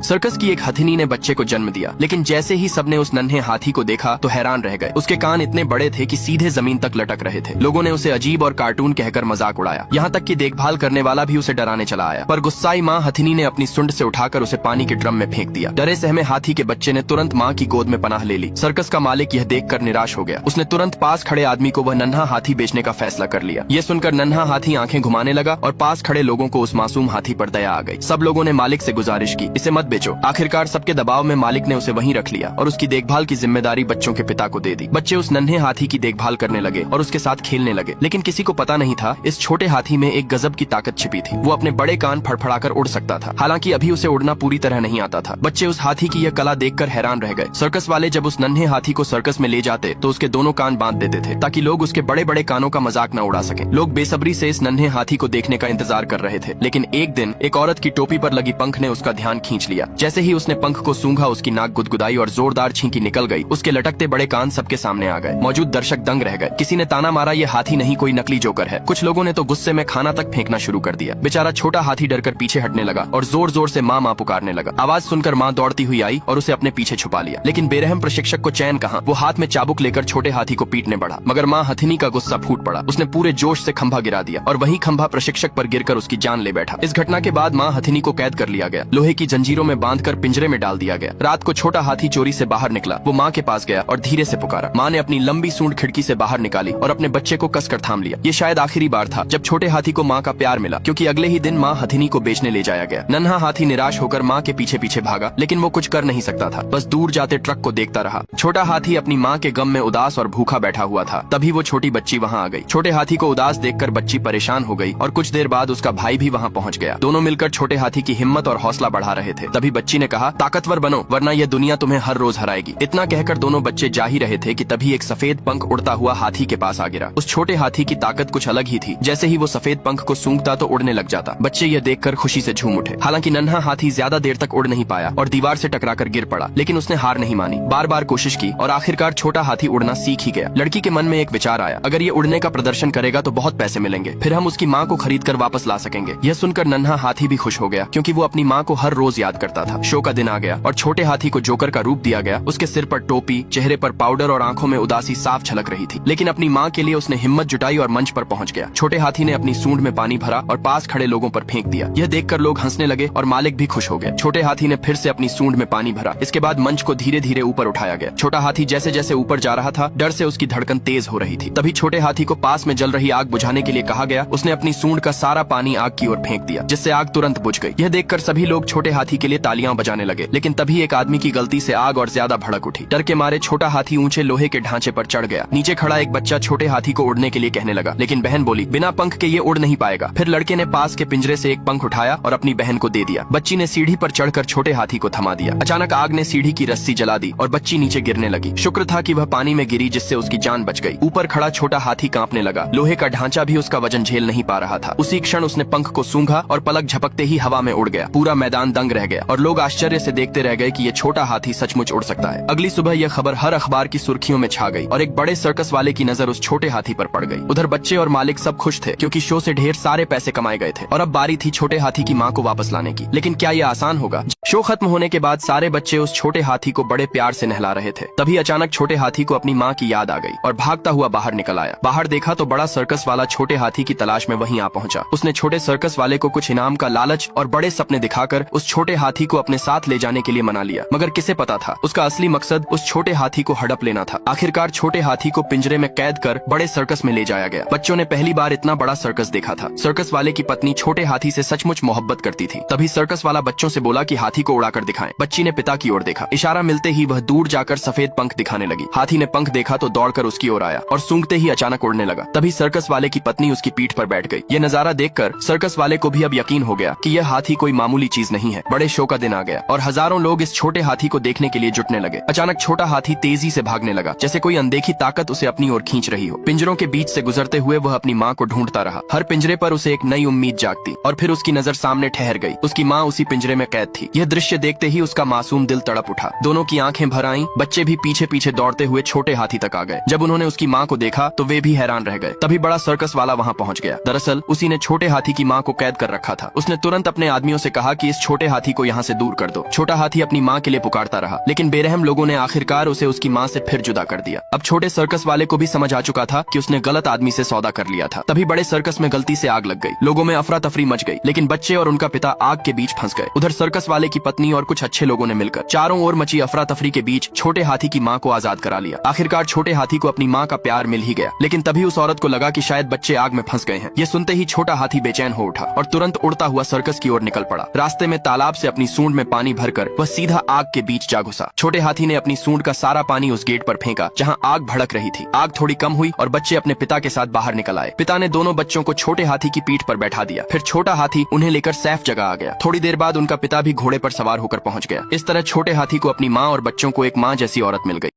Circus की एक हथिनी ने बच्चे को जन्म दिया, लेकिन जैसे ही सबने उस नन्हे हाथी को देखा तो हैरान रह गए। उसके कान इतने बड़े थे कि सीधे जमीन तक लटक रहे थे। लोगों ने उसे अजीब और कार्टून कहकर मजाक उड़ाया। यहाँ तक कि देखभाल करने वाला भी उसे डराने चला आया। पर गुस्साई माँ हथिनी ने अपनी सुंड से उठाकर उसे पानी के ड्रम में फेंक दिया। डरे सहमे हाथी के बच्चे ने तुरंत माँ की गोद में पनाह ले ली। सर्कस का मालिक यह देखकर निराश हो गया। उसने तुरंत पास खड़े आदमी को वह नन्हा हाथी बेचने का फैसला कर लिया। ये सुनकर नन्हा हाथी आंखें घुमाने लगा और पास खड़े लोगों को उस मासूम हाथी पर दया आ गई। सब लोगों ने मालिक से गुजारिश की, इसे मत बेचो। आखिरकार सबके दबाव में मालिक ने उसे वहीं रख लिया और उसकी देखभाल की जिम्मेदारी बच्चों के पिता को दे दी। बच्चे उस नन्हे हाथी की देखभाल करने लगे और उसके साथ खेलने लगे। लेकिन किसी को पता नहीं था इस छोटे हाथी में एक गजब की ताकत छिपी थी। वो अपने बड़े कान फड़फड़ाकर उड़ सकता था। हालांकि अभी उसे उड़ना पूरी तरह नहीं आता था। बच्चे उस हाथी की यह कला देखकर हैरान रह गए। सर्कस वाले जब उस नन्हे हाथी को सर्कस में ले जाते तो उसके दोनों कान बांध देते थे ताकि लोग उसके बड़े बड़े कानों का मजाक न उड़ा सके। लोग बेसब्री से इस नन्हे हाथी को देखने का इंतजार कर रहे थे। लेकिन एक दिन एक औरत की टोपी पर लगी पंख ने उसका ध्यान खींच लिया। जैसे ही उसने पंख को सूंघा उसकी नाक गुदगुदाई और जोरदार छींकी निकल गई। उसके लटकते बड़े कान सबके सामने आ गए। मौजूद दर्शक दंग रह गए। किसी ने ताना मारा, ये हाथी नहीं कोई नकली जोकर है। कुछ लोगों ने तो गुस्से में खाना तक फेंकना शुरू कर दिया। बेचारा छोटा हाथी डरकर पीछे हटने लगा और जोर जोर से माँ माँ पुकारने लगा। आवाज सुनकर माँ दौड़ती हुई आई और उसे अपने पीछे छुपा लिया। लेकिन बेरहम प्रशिक्षक को चैन कहाँ। वो हाथ में चाबुक लेकर छोटे हाथी को पीटने बढ़ा, मगर माँ हथिनी का गुस्सा फूट पड़ा। उसने पूरे जोश से खंभा गिरा दिया और वही खंभा प्रशिक्षक पर गिरकर उसकी जान ले बैठा। इस घटना के बाद माँ हथिनी को कैद कर लिया गया। लोहे की जंजीरों में बांधकर पिंजरे में डाल दिया गया। रात को छोटा हाथी चोरी से बाहर निकला। वो माँ के पास गया और धीरे से पुकारा। माँ ने अपनी लंबी सूंड खिड़की से बाहर निकाली और अपने बच्चे को कसकर थाम लिया। ये शायद आखिरी बार था जब छोटे हाथी को माँ का प्यार मिला, क्योंकि अगले ही दिन माँ हथिनी को बेचने ले जाया गया। नन्हा हाथी निराश होकर माँ के पीछे पीछे भागा, लेकिन वो कुछ कर नहीं सकता था। बस दूर जाते ट्रक को देखता रहा। छोटा हाथी अपनी माँ के गम में उदास और भूखा बैठा हुआ था। तभी वो छोटी बच्ची वहाँ आ गई। छोटे हाथी को उदास देखकर बच्ची परेशान हो गई और कुछ देर बाद उसका भाई भी वहाँ पहुँच गया। दोनों मिलकर छोटे हाथी की हिम्मत और हौसला बढ़ा रहे थे। तभी बच्ची ने कहा, ताकतवर बनो वरना यह दुनिया तुम्हें हर रोज हराएगी। इतना कहकर दोनों बच्चे जा ही रहे थे कि तभी एक सफेद पंख उड़ता हुआ हाथी के पास आ गिरा। उस छोटे हाथी की ताकत कुछ अलग ही थी। जैसे ही वो सफेद पंख को सूंघता तो उड़ने लग जाता। बच्चे यह देखकर खुशी से झूम उठे। हालांकि नन्हा हाथी ज्यादा देर तक उड़ नहीं पाया और दीवार से टकराकर गिर पड़ा, लेकिन उसने हार नहीं मानी। बार बार कोशिश की और आखिरकार छोटा हाथी उड़ना सीख ही गया। लड़की के मन में एक विचार आया, अगर ये उड़ने का प्रदर्शन करेगा तो बहुत पैसे मिलेंगे, फिर हम उसकी माँ को खरीद कर वापस ला सकेंगे। यह सुनकर नन्हा हाथी भी खुश हो गया, क्योंकि वो अपनी माँ को हर रोज याद करता था। शो का दिन आ गया और छोटे हाथी को जोकर का रूप दिया गया। उसके सिर पर टोपी, चेहरे पर पाउडर और आंखों में उदासी साफ छलक रही थी। लेकिन अपनी माँ के लिए उसने हिम्मत जुटाई और मंच पर पहुंच गया। छोटे हाथी ने अपनी सूंड में पानी भरा और पास खड़े लोगों पर फेंक दिया। यह देखकर लोग हंसने लगे और मालिक भी खुश हो गए। छोटे हाथी ने फिर से अपनी सूंड में पानी भरा। इसके बाद मंच को धीरे धीरे ऊपर उठाया गया। छोटा हाथी जैसे जैसे ऊपर जा रहा था, डर से उसकी धड़कन तेज हो रही थी। तभी छोटे हाथी को पास में जल रही आग बुझाने के लिए कहा गया। उसने अपनी सूंड का सारा पानी आग की ओर फेंक दिया, जिससे आग तुरंत बुझ गई। यह देखकर सभी लोग छोटे हाथी के लिए तालियां बजाने लगे। लेकिन तभी एक आदमी की गलती से आग और ज्यादा भड़क उठी। डर के मारे छोटा हाथी ऊंचे लोहे के ढांचे पर चढ़ गया। नीचे खड़ा एक बच्चा छोटे हाथी को उड़ने के लिए कहने लगा, लेकिन बहन बोली, बिना पंख के ये उड़ नहीं पाएगा। फिर लड़के ने पास के पिंजरे से एक पंख उठाया और अपनी बहन को दे दिया। बच्ची ने सीढ़ी पर चढ़कर छोटे हाथी को थमा दिया। अचानक आग ने सीढ़ी की रस्सी जला दी और बच्ची नीचे गिरने लगी। शुक्र था कि वह पानी में गिरी, जिससे उसकी जान बच गई। ऊपर खड़ा छोटा हाथी कांपने लगा। लोहे का ढांचा भी उसका वजन झेल नहीं पा रहा था। उसी क्षण उसने पंख को सूंघा और पलक झपकते ही हवा में उड़ गया। पूरा मैदान दंग रह गया और लोग आश्चर्य से देखते रह गए कि यह छोटा हाथी सचमुच उड़ सकता है। अगली सुबह यह खबर हर अखबार की सुर्खियों में छा गई और एक बड़े सर्कस वाले की नजर उस छोटे हाथी पर पड़ गई। उधर बच्चे और मालिक सब खुश थे, क्योंकि शो से ढेर सारे पैसे कमाए गए थे और अब बारी थी छोटे हाथी की माँ को वापस लाने की। लेकिन क्या यह आसान होगा? शो खत्म होने के बाद सारे बच्चे उस छोटे हाथी को बड़े प्यार से नहला रहे थे। तभी अचानक छोटे हाथी को अपनी माँ की याद आ गई और भागता हुआ बाहर निकल आया। बाहर देखा तो बड़ा सर्कस वाला छोटे हाथी की तलाश में वहीं आ पहुंचा। उसने छोटे सर्कस वाले को कुछ इनाम का लालच और बड़े सपने दिखाकर उस छोटे हाथी को अपने साथ ले जाने के लिए मना लिया। मगर किसे पता था, उसका असली मकसद उस छोटे हाथी को हड़प लेना था। आखिरकार छोटे हाथी को पिंजरे में कैद कर बड़े सर्कस में ले जाया गया। बच्चों ने पहली बार इतना बड़ा सर्कस देखा था। सर्कस वाले की पत्नी छोटे हाथी से सचमुच मोहब्बत करती थी। तभी सर्कस वाला बच्चों से बोला कि हाथी को उड़ाकर दिखाएं। बच्ची ने पिता की ओर देखा। इशारा मिलते ही वह दूर जाकर सफेद पंख दिखाने लगी। हाथी ने पंख देखा तो दौड़कर उसकी ओर आया और सूंघते ही अचानक उड़ने लगा। तभी सर्कस वाले की पत्नी उसकी पीठ पर बैठ गई। यह नजारा देखकर सर्कस वाले को भी अब यकीन हो गया कि यह हाथी कोई मामूली चीज नहीं है। बड़े शो का दिन आ गया और हजारों लोग इस छोटे हाथी को देखने के लिए जुटने लगे। अचानक छोटा हाथी तेजी से भागने लगा, जैसे कोई अनदेखी ताकत उसे अपनी ओर खींच रही हो। पिंजरों के बीच से गुजरते हुए वह अपनी माँ को ढूंढता रहा। हर पिंजरे पर उसे एक नई उम्मीद जागती और फिर उसकी नजर सामने ठहर गई। उसकी माँ उसी पिंजरे में कैद थी। यह दृश्य देखते ही उसका मासूम दिल तड़प उठा। दोनों की आंखें भर आईं। बच्चे भी पीछे पीछे दौड़ते हुए छोटे हाथी तक आ गए। जब उन्होंने उसकी माँ को देखा तो वे भी हैरान रह गए। तभी बड़ा सर्कस वाला वहाँ पहुँच गया। दरअसल उसी ने छोटे हाथी की माँ को कैद कर रखा था। उसने तुरंत अपने आदमियों से कहा कि इस छोटे हाथी को यहाँ यहाँ से दूर कर दो। छोटा हाथी अपनी माँ के लिए पुकारता रहा, लेकिन बेरहम लोगों ने आखिरकार उसे उसकी माँ से फिर जुदा कर दिया। अब छोटे सर्कस वाले को भी समझ आ चुका था कि उसने गलत आदमी से सौदा कर लिया था। तभी बड़े सर्कस में गलती से आग लग गई। लोगों में अफरा तफरी मच गई, लेकिन बच्चे और उनका पिता आग के बीच फंस गए। उधर सर्कस वाले की पत्नी और कुछ अच्छे लोगों ने मिलकर चारों ओर मची अफरा तफरी के बीच छोटे हाथी की माँ को आजाद करा लिया। आखिरकार छोटे हाथी को अपनी माँ का प्यार मिल ही गया, लेकिन तभी उस औरत को लगा कि शायद बच्चे आग में फंस गए हैं। ये सुनते ही छोटा हाथी बेचैन हो उठा और तुरंत उड़ता हुआ सर्कस की ओर निकल पड़ा। रास्ते में तालाब से अपनी सूंड में पानी भरकर वह सीधा आग के बीच जा घुसा। छोटे हाथी ने अपनी सूंड का सारा पानी उस गेट पर फेंका जहाँ आग भड़क रही थी। आग थोड़ी कम हुई और बच्चे अपने पिता के साथ बाहर निकल आए। पिता ने दोनों बच्चों को छोटे हाथी की पीठ पर बैठा दिया। फिर छोटा हाथी उन्हें लेकर सैफ जगह आ गया। थोड़ी देर बाद उनका पिता भी घोड़े पर सवार होकर पहुंच गया। इस तरह छोटे हाथी को अपनी माँ और बच्चों को एक माँ जैसी औरत मिल गई।